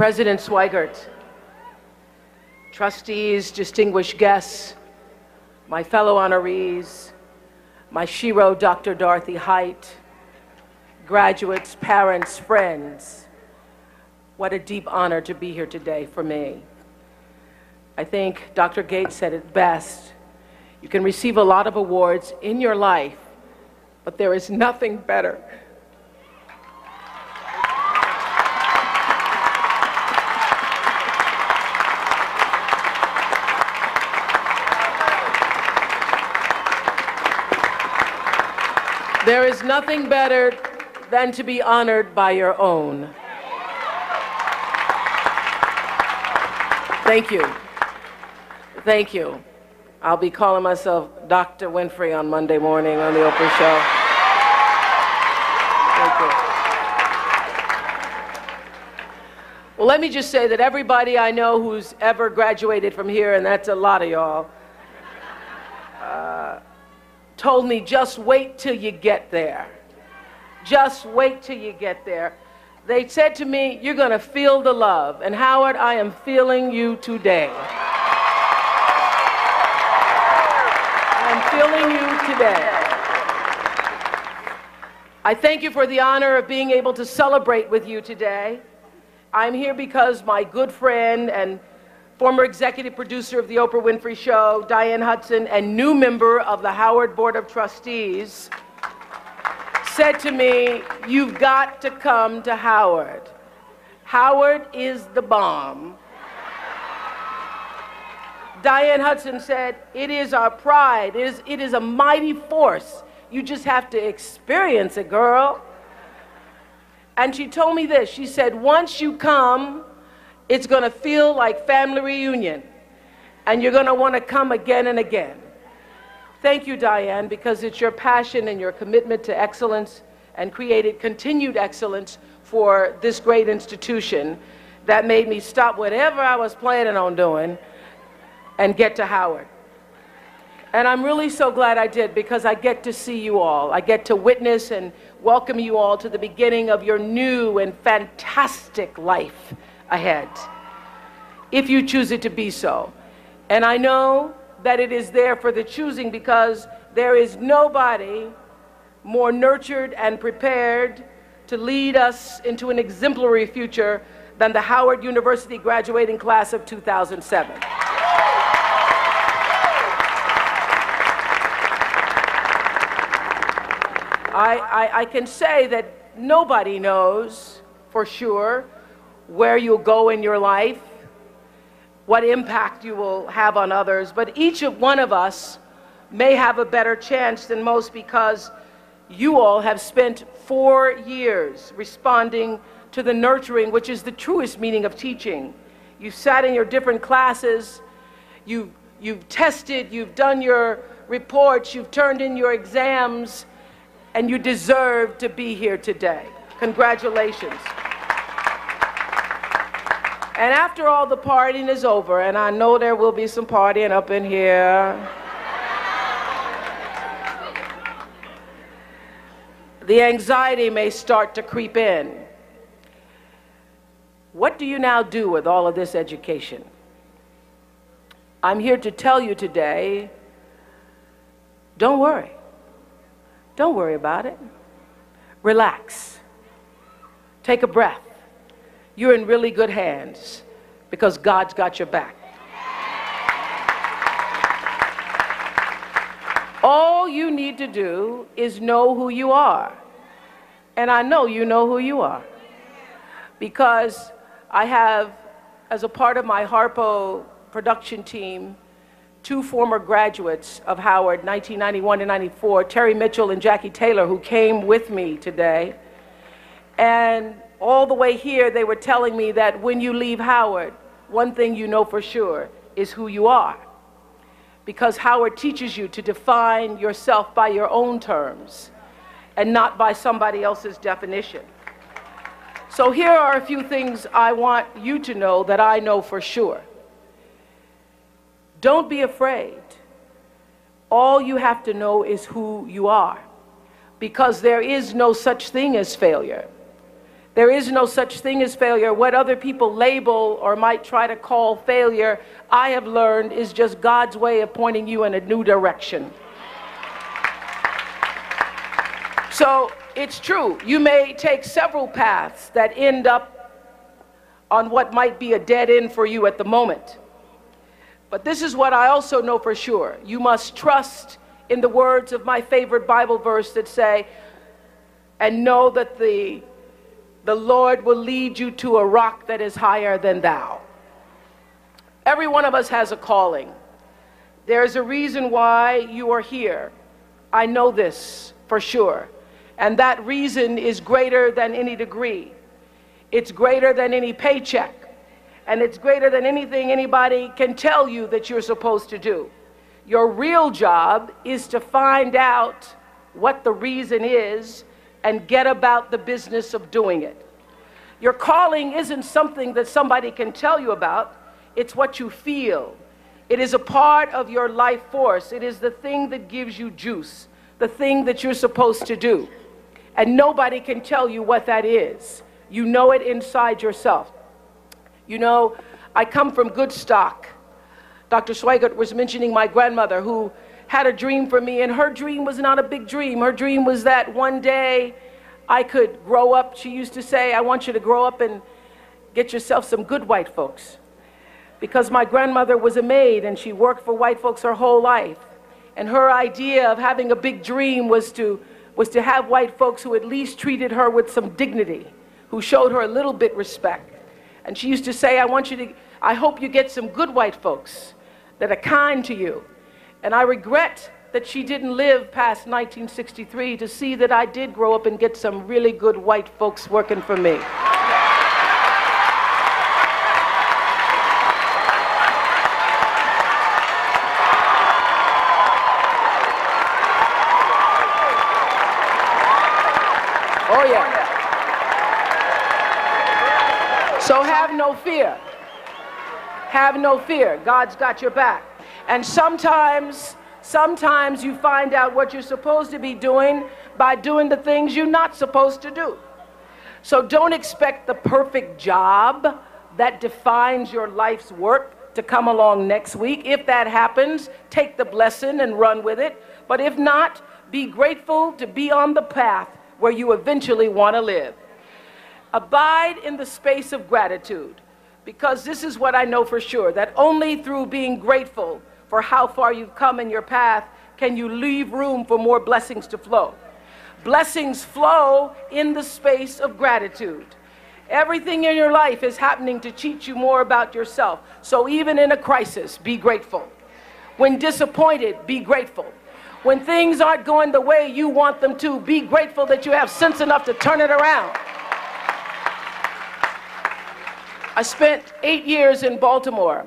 President Swigert, trustees, distinguished guests, my fellow honorees, my shero, Dr. Dorothy Height, graduates, parents, friends, what a deep honor to be here today for me. I think Dr. Gates said it best. You can receive a lot of awards in your life, but there is nothing better. There is nothing better than to be honored by your own. Thank you. Thank you. I'll be calling myself Dr. Winfrey on Monday morning on the Oprah Show. Thank you. Well, let me just say that everybody I know who's ever graduated from here, and that's a lot of y'all, told me, just wait till you get there. Just wait till you get there. They said to me, you're going to feel the love. And Howard, I am feeling you today. I'm feeling you today. I thank you for the honor of being able to celebrate with you today. I'm here because my good friend and former executive producer of the Oprah Winfrey Show, Diane Hudson, and new member of the Howard Board of Trustees, said to me, you've got to come to Howard. Howard is the bomb. Diane Hudson said, it is our pride. It is a mighty force. You just have to experience it, girl. And she told me this. She said, once you come, it's going to feel like family reunion, and you're going to want to come again and again. Thank you, Diane, because it's your passion and your commitment to excellence and created continued excellence for this great institution that made me stop whatever I was planning on doing and get to Howard. And I'm really so glad I did, because I get to see you all. I get to witness and welcome you all to the beginning of your new and fantastic life ahead, if you choose it to be so. And I know that it is there for the choosing, because there is nobody more nurtured and prepared to lead us into an exemplary future than the Howard University graduating class of 2007. I can say that nobody knows for sure where you'll go in your life, what impact you will have on others, but each one of us may have a better chance than most, because you all have spent 4 years responding to the nurturing, which is the truest meaning of teaching. You've sat in your different classes, you've tested, you've done your reports, you've turned in your exams, and you deserve to be here today. Congratulations. And after all the partying is over, and I know there will be some partying up in here, the anxiety may start to creep in. What do you now do with all of this education? I'm here to tell you today, don't worry. Don't worry about it. Relax. Take a breath. You're in really good hands, because God's got your back. All you need to do is know who you are. And I know you know who you are, because I have, as a part of my Harpo production team, 2 former graduates of Howard, 1991 and 94, Terry Mitchell and Jackie Taylor, who came with me today. And all the way here, they were telling me that when you leave Howard, one thing you know for sure is who you are. Because Howard teaches you to define yourself by your own terms and not by somebody else's definition. So here are a few things I want you to know that I know for sure. Don't be afraid. All you have to know is who you are, because there is no such thing as failure. There is no such thing as failure. What other people label or might try to call failure, I have learned, is just God's way of pointing you in a new direction. So it's true, you may take several paths that end up on what might be a dead end for you at the moment. But this is what I also know for sure. You must trust in the words of my favorite Bible verse that say, and know that the Lord will lead you to a rock that is higher than thou. Every one of us has a calling. There's a reason why you are here. I know this for sure. And that reason is greater than any degree. It's greater than any paycheck. And it's greater than anything anybody can tell you that you're supposed to do. Your real job is to find out what the reason is and get about the business of doing it. Your calling isn't something that somebody can tell you about. It's what you feel. It is a part of your life force. It is the thing that gives you juice, the thing that you're supposed to do. And nobody can tell you what that is. You know it inside yourself. You know, I come from good stock. Dr. Swigert was mentioning my grandmother who had a dream for me, and her dream was not a big dream. Her dream was that one day I could grow up. She used to say, I want you to grow up and get yourself some good white folks. Because my grandmother was a maid and she worked for white folks her whole life. And her idea of having a big dream was to have white folks who at least treated her with some dignity, who showed her a little bit respect. And she used to say, I hope you get some good white folks that are kind to you. And I regret that she didn't live past 1963 to see that I did grow up and get some really good white folks working for me. Oh yeah. So have no fear. Have no fear. God's got your back. And sometimes you find out what you're supposed to be doing by doing the things you're not supposed to do. So don't expect the perfect job that defines your life's work to come along next week. If that happens, take the blessing and run with it. But if not, be grateful to be on the path where you eventually want to live. Abide in the space of gratitude, because this is what I know for sure, that only through being grateful for how far you've come in your path can you leave room for more blessings to flow. Blessings flow in the space of gratitude. Everything in your life is happening to teach you more about yourself. So even in a crisis, be grateful. When disappointed, be grateful. When things aren't going the way you want them to, be grateful that you have sense enough to turn it around. I spent 8 years in Baltimore.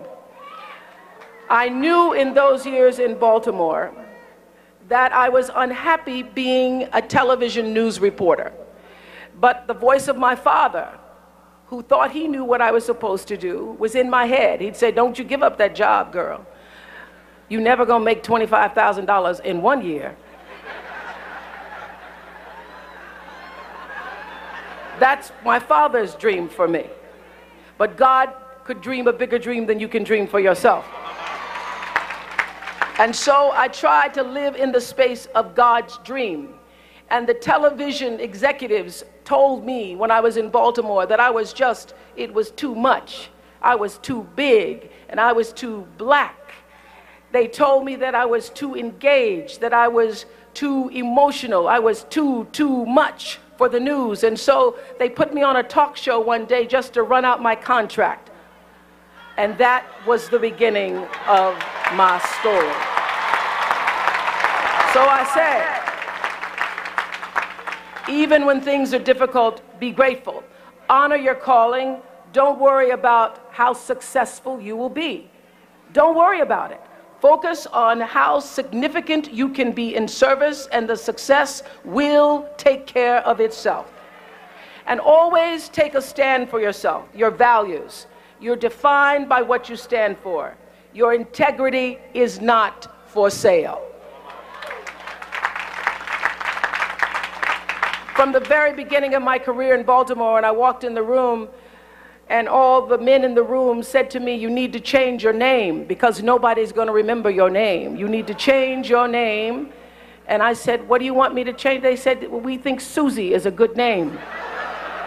I knew in those years in Baltimore that I was unhappy being a television news reporter. But the voice of my father, who thought he knew what I was supposed to do, was in my head. He'd say, don't you give up that job, girl. You're never gonna make $25,000 in 1 year. That's my father's dream for me. But God could dream a bigger dream than you can dream for yourself. And so I tried to live in the space of God's dream. And the television executives told me when I was in Baltimore that it was too much. I was too big and I was too black. They told me that I was too engaged, that I was too emotional, I was too much for the news. And so they put me on a talk show one day just to run out my contract. And that was the beginning of my story. So I said, even when things are difficult, be grateful. Honor your calling. Don't worry about how successful you will be. Don't worry about it. Focus on how significant you can be in service, and the success will take care of itself. And always take a stand for yourself, your values. You're defined by what you stand for. Your integrity is not for sale. From the very beginning of my career in Baltimore, and I walked in the room, and all the men in the room said to me, you need to change your name because nobody's going to remember your name. You need to change your name. And I said, what do you want me to change? They said, well, we think Susie is a good name.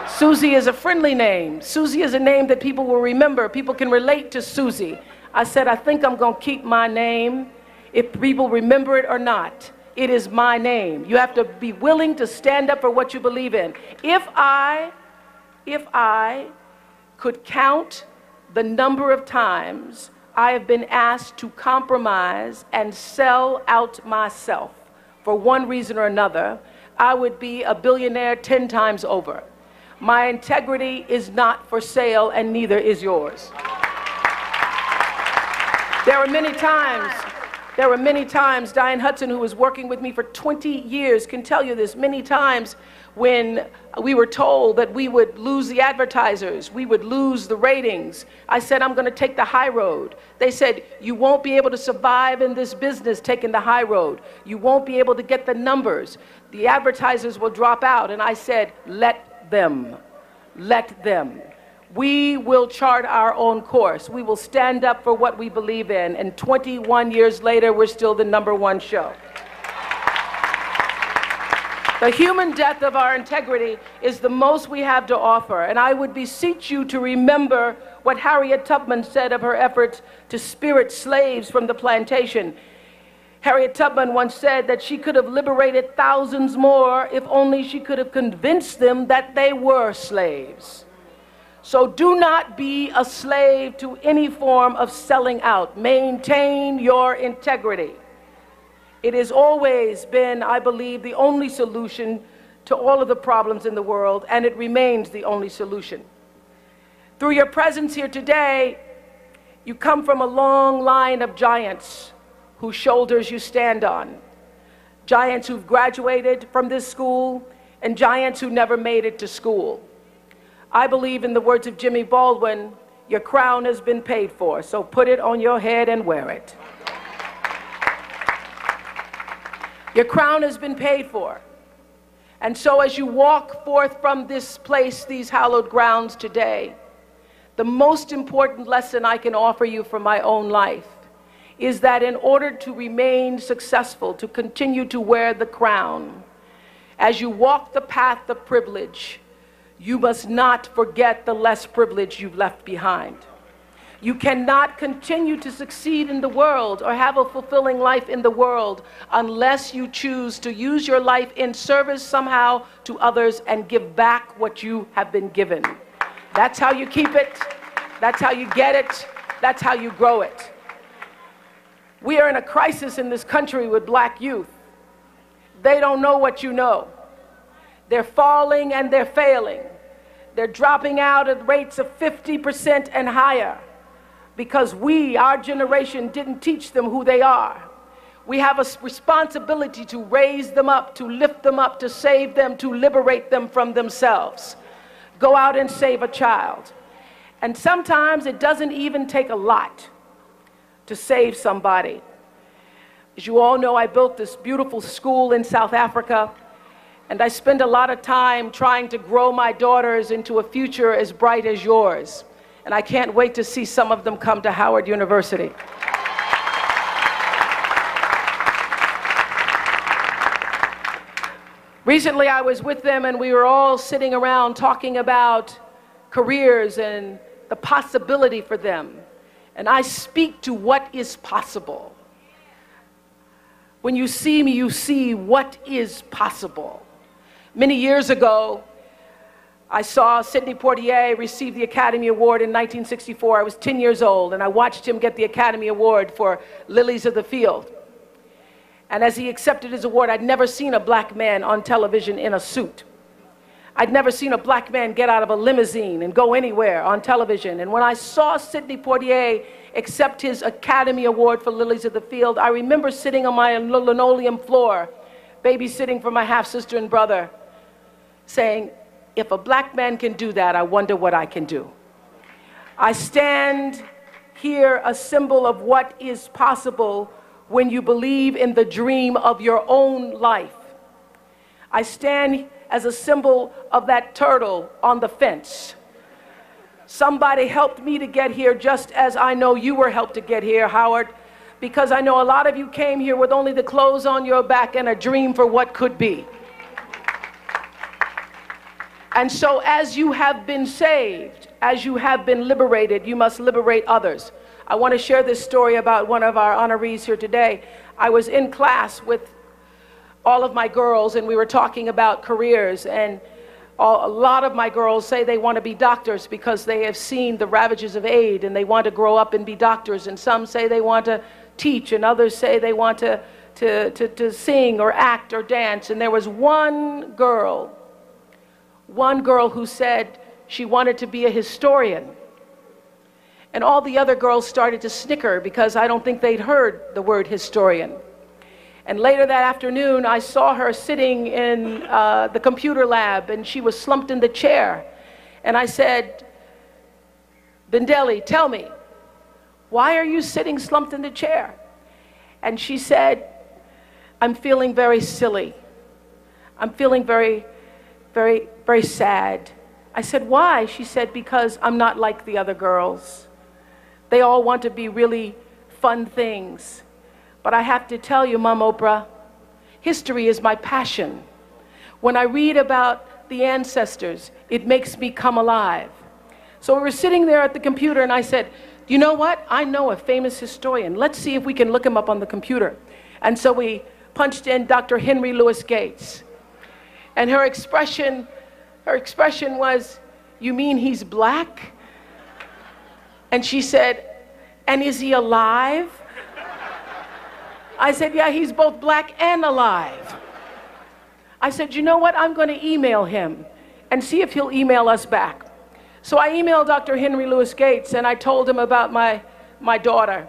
Susie is a friendly name. Susie is a name that people will remember. People can relate to Susie. I said, I think I'm going to keep my name. If people remember it or not, it is my name. You have to be willing to stand up for what you believe in. If I could count the number of times I have been asked to compromise and sell out myself for one reason or another, I would be a billionaire 10 times over. My integrity is not for sale, and neither is yours. There were many times, Diane Hudson, who was working with me for 20 years, can tell you this, many times when we were told that we would lose the advertisers, we would lose the ratings. I said, I'm going to take the high road. They said, you won't be able to survive in this business taking the high road. You won't be able to get the numbers. The advertisers will drop out. And I said, let them. Let them. We will chart our own course. We will stand up for what we believe in. And 21 years later, we're still the #1 show. The human death of our integrity is the most we have to offer. And I would beseech you to remember what Harriet Tubman said of her efforts to spirit slaves from the plantation. Harriet Tubman once said that she could have liberated thousands more if only she could have convinced them that they were slaves. So do not be a slave to any form of selling out. Maintain your integrity. It has always been, I believe, the only solution to all of the problems in the world, and it remains the only solution. Through your presence here today, you come from a long line of giants whose shoulders you stand on. Giants who've graduated from this school, and giants who never made it to school. I believe, in the words of Jimmy Baldwin, your crown has been paid for, so put it on your head and wear it. Your crown has been paid for. And so as you walk forth from this place, these hallowed grounds today, the most important lesson I can offer you from my own life is that in order to remain successful, to continue to wear the crown, as you walk the path of privilege, you must not forget the less privilege you've left behind. You cannot continue to succeed in the world or have a fulfilling life in the world unless you choose to use your life in service somehow to others and give back what you have been given. That's how you keep it. That's how you get it. That's how you grow it. We are in a crisis in this country with black youth. They don't know what you know. They're falling and they're failing. They're dropping out at rates of 50% and higher because we, our generation, didn't teach them who they are. We have a responsibility to raise them up, to lift them up, to save them, to liberate them from themselves. Go out and save a child. And sometimes it doesn't even take a lot to save somebody. As you all know, I built this beautiful school in South Africa, and I spend a lot of time trying to grow my daughters into a future as bright as yours. And I can't wait to see some of them come to Howard University. Recently, I was with them, and we were all sitting around talking about careers and the possibility for them. And I speak to what is possible. When you see me, you see what is possible. Many years ago, I saw Sidney Poitier receive the Academy Award in 1964. I was 10 years old, and I watched him get the Academy Award for Lilies of the Field. And as he accepted his award, I'd never seen a black man on television in a suit. I'd never seen a black man get out of a limousine and go anywhere on television. And when I saw Sidney Poitier accept his Academy Award for Lilies of the Field, I remember sitting on my linoleum floor, babysitting for my half-sister and brother, saying, if a black man can do that, I wonder what I can do. I stand here a symbol of what is possible when you believe in the dream of your own life. I stand as a symbol of that turtle on the fence. Somebody helped me to get here, just as I know you were helped to get here, Howard, because I know a lot of you came here with only the clothes on your back and a dream for what could be. And so as you have been saved, as you have been liberated, you must liberate others. I want to share this story about one of our honorees here today. I was in class with all of my girls, and we were talking about careers, and a lot of my girls say they want to be doctors because they have seen the ravages of AIDS and they want to grow up and be doctors, and some say they want to teach, and others say they want to sing or act or dance. And there was one girl who said she wanted to be a historian. And all the other girls started to snicker because I don't think they'd heard the word historian. And later that afternoon, I saw her sitting in the computer lab, and she was slumped in the chair. And I said, "Bindeli, tell me, why are you sitting slumped in the chair?" And she said, "I'm feeling very silly. I'm feeling very, very, very sad." I said, "Why?" She said, "Because I'm not like the other girls. They all want to be really fun things. But I have to tell you, Mom Oprah, history is my passion. When I read about the ancestors, it makes me come alive." So we were sitting there at the computer, and I said, "You know what? I know a famous historian. Let's see if we can look him up on the computer." And so we punched in Dr. Henry Louis Gates. And her expression was, "You mean he's black?" And she said, "And is he alive?" I said, "Yeah, he's both black and alive." I said, "You know what? I'm going to email him and see if he'll email us back." So I emailed Dr. Henry Louis Gates, and I told him about my daughter,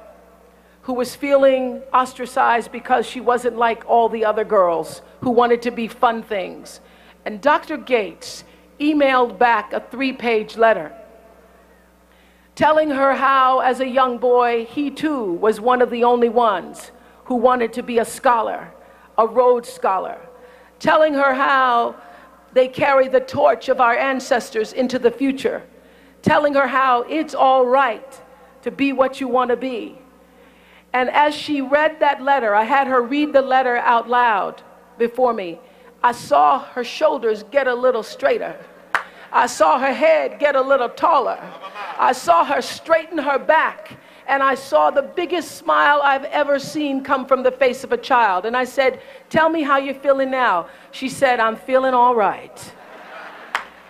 who was feeling ostracized because she wasn't like all the other girls who wanted to be fun things. And Dr. Gates emailed back a 3-page letter telling her how, as a young boy, he too was one of the only ones who wanted to be a scholar, a Rhodes Scholar, telling her how they carry the torch of our ancestors into the future, telling her how it's all right to be what you want to be. And as she read that letter, I had her read the letter out loud before me. I saw her shoulders get a little straighter. I saw her head get a little taller. I saw her straighten her back. And I saw the biggest smile I've ever seen come from the face of a child. And I said, "Tell me how you're feeling now." She said, "I'm feeling all right.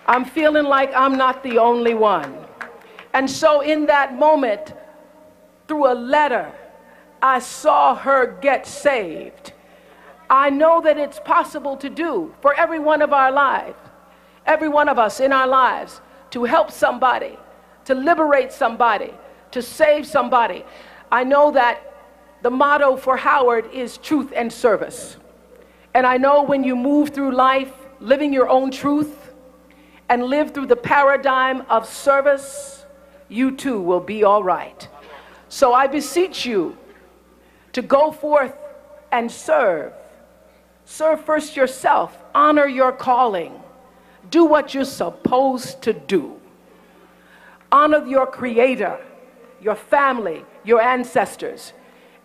I'm feeling like I'm not the only one." And so in that moment, through a letter, I saw her get saved. I know that it's possible to do for every one of our lives, every one of us in our lives, to help somebody, to liberate somebody, to save somebody. I know that the motto for Howard is truth and service. And I know when you move through life living your own truth and live through the paradigm of service, you too will be all right. So I beseech you to go forth and serve. Serve first yourself. Honor your calling. Do what you're supposed to do. Honor your Creator, your family, your ancestors.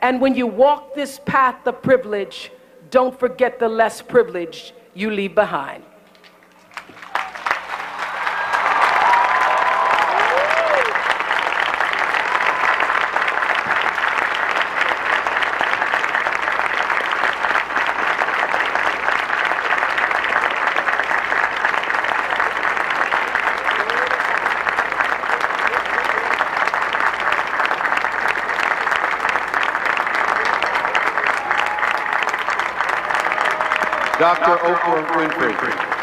And when you walk this path of privilege, don't forget the less privileged you leave behind. Dr. Oprah Winfrey.